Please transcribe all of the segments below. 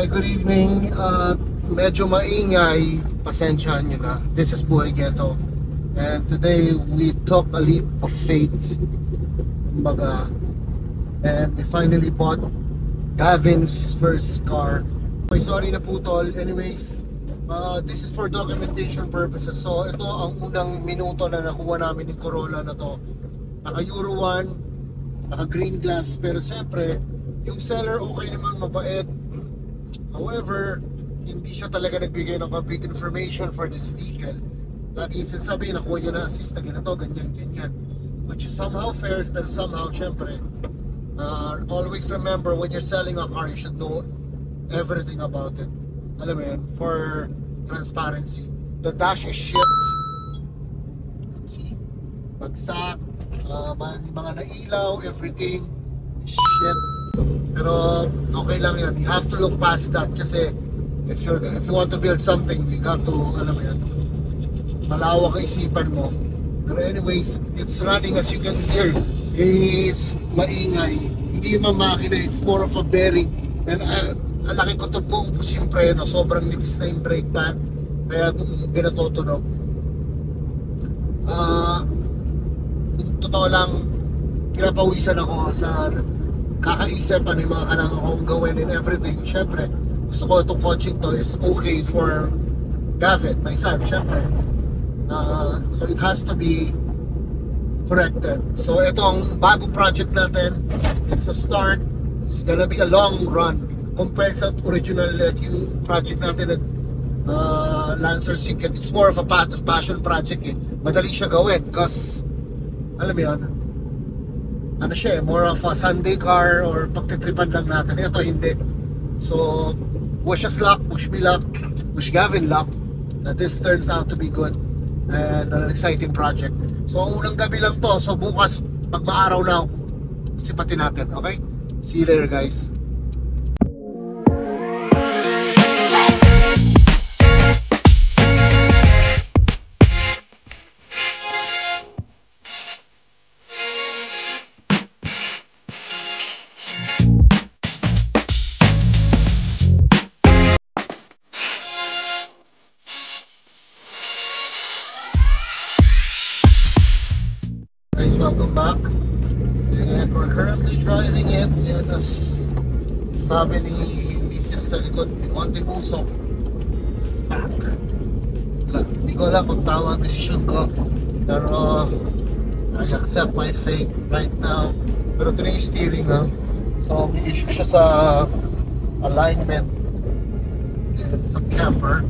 Hi, good evening. Medyo maingay, pasensyahan nyo na. This is Buhay Ghetto. And today we took a leap of faith. Kumbaga, and we finally bought Gavin's first car. Okay, sorry na putol. Anyways, this is for documentation purposes. So ito ang unang minuto na nakuha namin ni Corolla na to. Naka Euro 1, naka green glass. Pero siyempre, yung seller okay naman, mabait. However, hindi siya talaga nagbigay ng complete information for this vehicle. Lagi sinasabi, nakuha niya na assist na ganito, ganyan, ganyan. Which is somehow fair, pero somehow, syempre, always remember when you're selling a car, you should know everything about it. Alam mo yun, for transparency. The dash is shit. See? Bagsak, mga nailaw, everything is shit. Pero okay lang yan. You have to look past that kasi if you want to build something, you got to, alam mo yan, malawak ang isipan mo. Pero anyways, it's running as you can hear. It's maingay. Hindi yung makina, it's more of a bearing. And ang laki ko ito po, upos yung preno. Sobrang nipis na yung brake pad. Kaya pinatutunog. Totoo lang, pinapawisan ako sa kakaisip ano yung mga kailangan kong gawin and everything. Syempre, gusto ko itong coaching to is okay for Gavin, my son, syempre. So it has to be corrected. So itong bagong project natin, it's a start. It's gonna be a long run compared sa original yung project natin at Lancer Secret. It's more of a path of passion project eh. Madali siya gawin because alam mo yun, ano siya, more of a Sunday car or pagtitripan lang natin. Ito hindi. So wish us luck, wish me luck, wish Gavin luck that this turns out to be good and an exciting project. So unang gabi lang to. So bukas pag maaraw na sipatin natin. Okay? See you later guys. Welcome back, and we're currently driving it, and as sabi ni Mrs. sa likod, konting usok. Fuck, hindi ko alam kung tama ang desisyon ko, pero I accept my fate right now. Pero ito na yung steering ha, so may issue siya sa alignment and sa camber,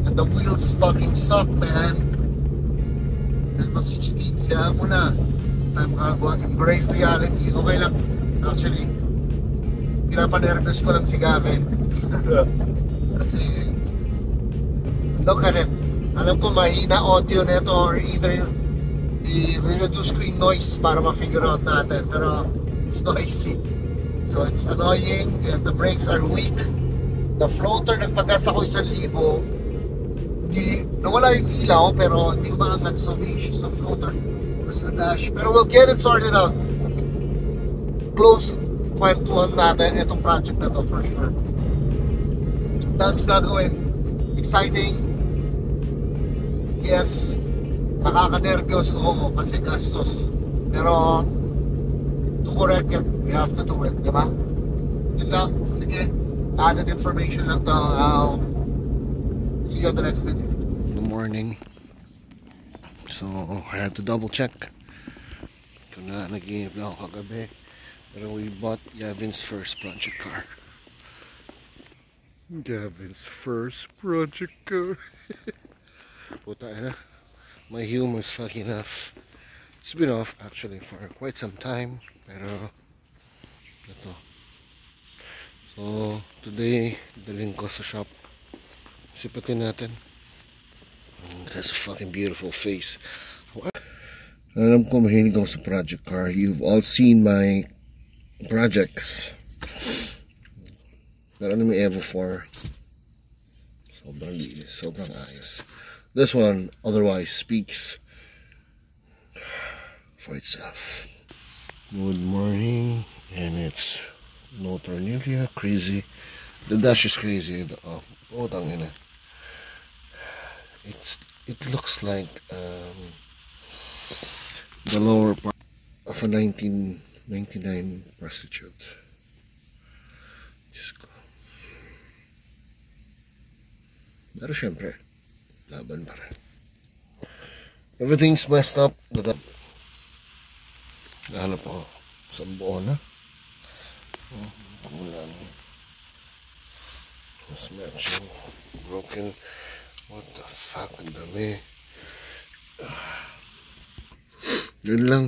and the wheels fucking suck man. Mas 16 siya muna. Time kagawa, embrace reality. Okay lang. Actually, pinapanervous ko lang si Gavin. Kasi, look at it. Alam ko mahina audio nito or either i-reduce ko yung noise para ma-figure out natin. Pero, it's noisy. So, it's annoying and the brakes are weak. The floater, nagpagas ako 1,000. Nawala yung ilaw pero hindi umaangat, so may issue sa floater or sa dash, pero we'll get it sorted out. Close kwentuhan natin itong project na to for sure. Daming gagawin, exciting, yes, nakaka-nervyos, oo, kasi gastos, pero to correct it, we have to do it, diba? Yun lang, sige, added information lang to. I'll see you on the next video. In the morning, so I had to double check kung na nag-iinip na ako kagabi, pero we bought Gavin's first project car. Gavin's first project car. Puta na, my humor's fucking off. It's been off actually for quite some time, pero ito. So today dalhin ko sa shop, sipatin natin. That's a fucking beautiful face. Alam ko mahilig ako sa project car. You've all seen my projects. Pero ano may Evo 4. Sobrang linis, sobrang ayos. This one otherwise speaks for itself. Good morning, and it's no Tornillia, crazy The dash is crazy. Oh, tangina. It looks like the lower part of a 1999 prostitute. Just go. Pero syempre, laban pa rin. Everything's messed up. Nahanap ako sa buo na. Kulang. Mismatching. Broken. What the fuck? Ang dami. Yun lang.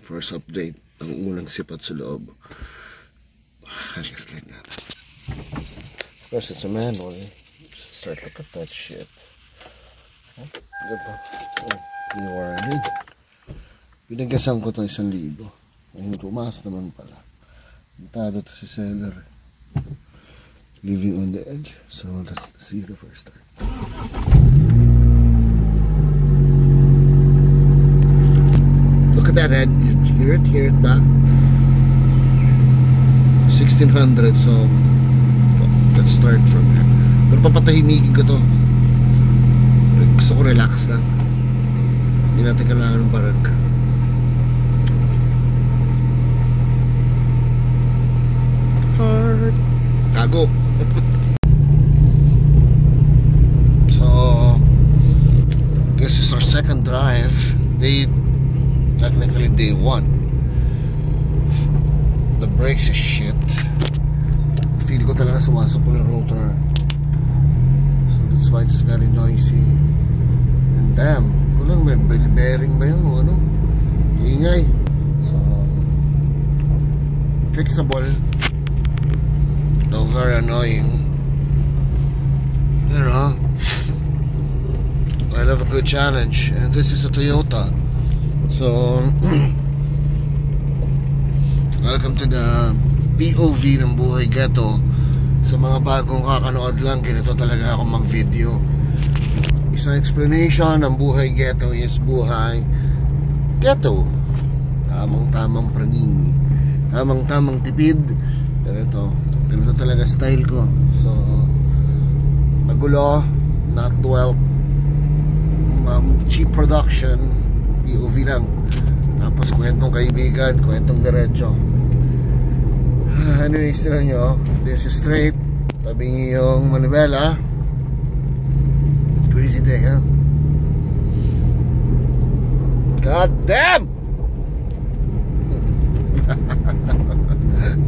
First update. Ang unang sipat sa loob. I guess like that. Of course, it's a manual. Just start look at that shit. Huh? Diba? Oh, warning. Pinagasan ko ito 1,000. Ayun, tumaas naman pala. Pintado to si seller. Living on the edge. So, let's see the first time. Look at that head. Hear it back. 1600. So, let's start from there. Pero papatahimikin ko to. Gusto ko relax lang. Hindi natin kailangan ng barag. Hard. Kago. So, this is our second drive. Technically day 1. The brakes is shit. Feel ko talaga sumasapol ang rotor. So that's why it's very noisy. And damn, kulang may bell bearing ba yun o ano? Ingay. So, fixable. Though very annoying. You know, I love a good challenge. And this is a Toyota. So, welcome to the POV ng Buhay Ghetto. Sa mga bagong kakanood lang, ganito talaga ako mag-video. Isang explanation ng Buhay Ghetto is buhay ghetto. Tamang-tamang praning. Tamang-tamang tipid. Ganito talaga style ko. So, magulo, not well, cheap production, POV lang. Tapos kwentong kaibigan, kwentong diretso. Anyways, tinan nyo, this is straight. Tabi niyo yung manibela. Crazy day, huh? God damn!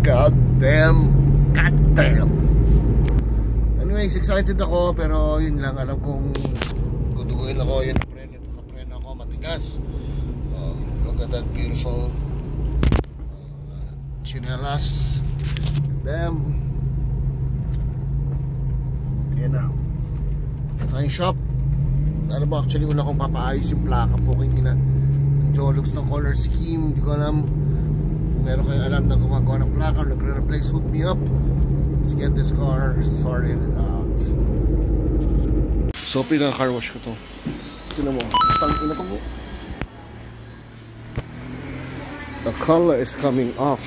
God damn! God damn! Anyways, excited ako, pero yun lang, alam kong guduguin ako, yun, preno ako, matigas. Look at that beautiful chinelas. Damn. Yan na. Ito yung shop. Ano ba, actually una kong papaayos yung plaka po kay ina ng Jolobs ng color scheme. Hindi ko alam kung meron kayo alam na gumagawa ng plaka or nagre-replace. Hook me up. Let's get this car sorted out. So pinaka-car wash ko to. Tignan mo, tangina ko. The color is coming off.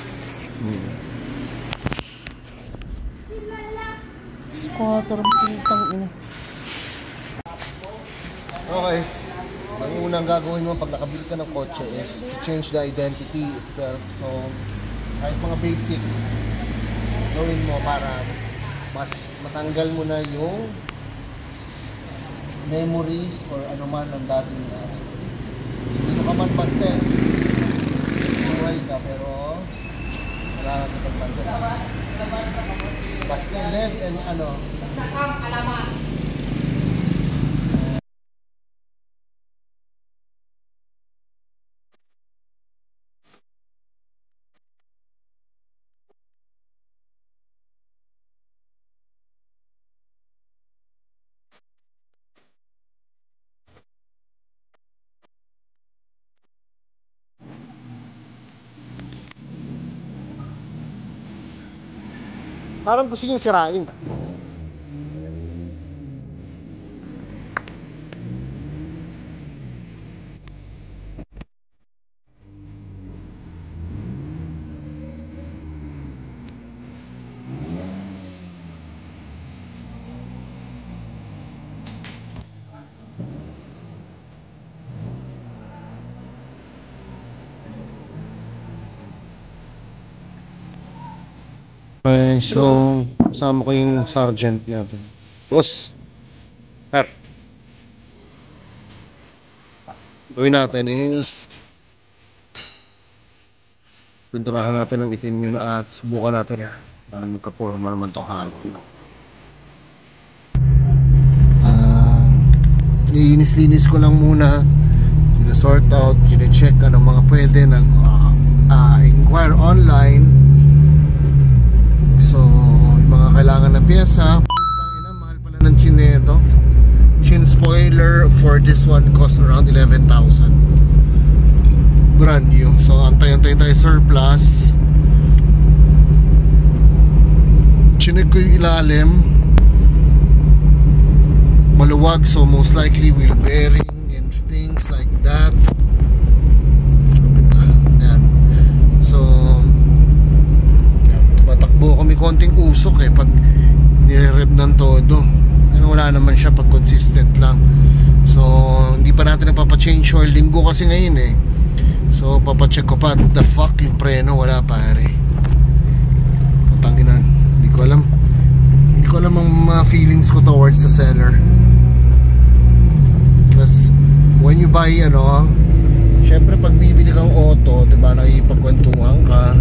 Squatter ang putang ina. Okay. Ang unang gagawin mo pag nakabili ka ng kotse is to change the identity itself. So, kahit mga basic gawin mo para mas matanggal mo na yung memories or ano man ang dating niya. Dito ka man basta buhay ka, pero kailangan ka pagtanggal. Basta LED and ano. Basta kang alamat. Parang gusto niyong sirain. Okay, so kasama ko yung sergeant natin. Boss, Sir, gawin natin is pinturahan natin ang itim yun at subukan natin yan. Para magka-forma naman itong hangin. Linis-linis ko lang muna, sort out, check anong mga pwede, nag-inquire online. So yung mga kailangan na pyesa, ina, mahal pala ng chin nito. Chin spoiler for this one cost around 11,000, brand new. So antay-antay tayo surplus. Chinek ko yung ilalim, maluwag, so most likely wheel bearing and things like that. Ayan. So matakbo kami konting usok pag nire-rev ng todo. Pero wala naman siya pag consistent lang. So hindi pa natin napapa-change oil, linggo kasi ngayon So papacheck ko pa the fucking preno, wala pare. Putangina, hindi ko alam ang mga feelings ko towards the seller. Because when you buy syempre pag bibili kang auto, diba, nakikipagkwentuhan ka,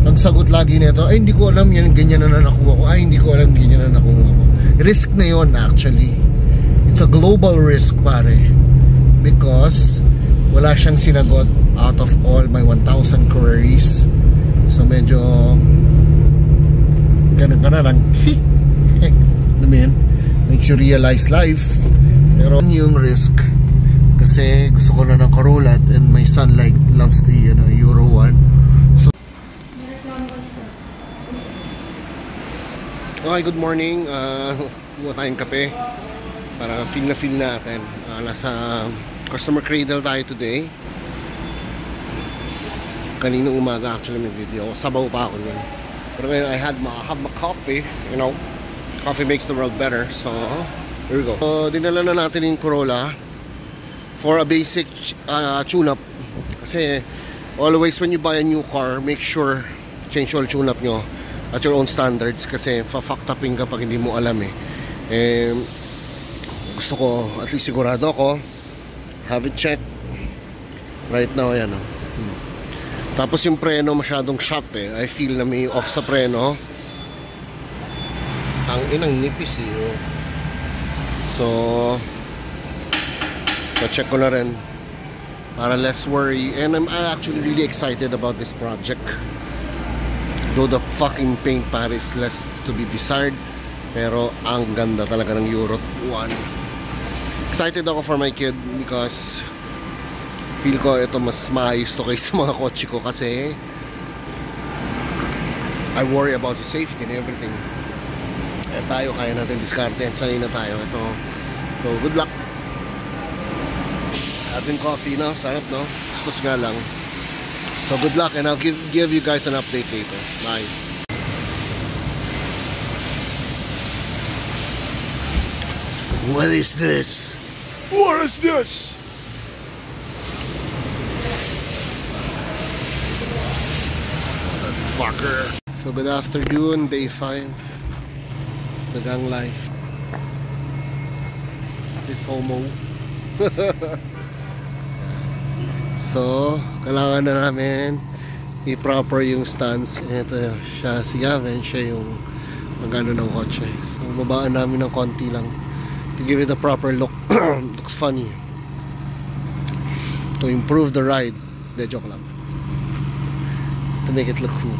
pagsagot lagi nito, ay hindi ko alam yan, ganyan na nakuha ko, ay hindi ko alam, ganyan na nakuha ko. Risk na yun actually. It's a global risk pare, because wala siyang sinagot out of all my 1,000 queries. So medyo ganun ka na lang. Alam mo yun, makes you realize life. Pero yung risk, kasi gusto ko na ng Corolla and my son loves the Euro 1. So okay, good morning. Buha tayong kape para feel natin. Nasa customer cradle tayo today. Kaninang umaga actually may video, sabaw pa ako nun. Pero ngayon I have my coffee. Coffee makes the world better. So here we go. So dinala na natin yung Corolla for a basic tune-up. Kasi always when you buy a new car, make sure change all tune-up nyo at your own standards. Kasi fa-fucked-upin ka pag hindi mo alam gusto ko, at least sigurado ako, have it checked. Right now, ayan Tapos yung preno masyadong shot I feel na may off sa preno. Ang inang nipis So check ko na rin para less worry. And I'm actually really excited about this project. Though the fucking paint pare is less to be desired, pero ang ganda talaga ng Euro 1. Excited ako for my kid because feel ko ito mas maayos to kaysa mga kotse ko, kasi I worry about the safety and everything. Tayo kaya natin diskarte, sanay na tayo ito. So good luck. Having coffee na, sarap Gustos nga lang. So good luck, and I'll give you guys an update later. Bye. What is this? What is this? Fucker. So good afternoon, day 5. The gang life. This homo. So kailangan na namin i-proper yung stance. Ito siya, si Gavin, siya yung magano ng kotse. So babaan namin ng konti lang to give it a proper look. Looks funny, to improve the ride. De joke lang, to make it look cool.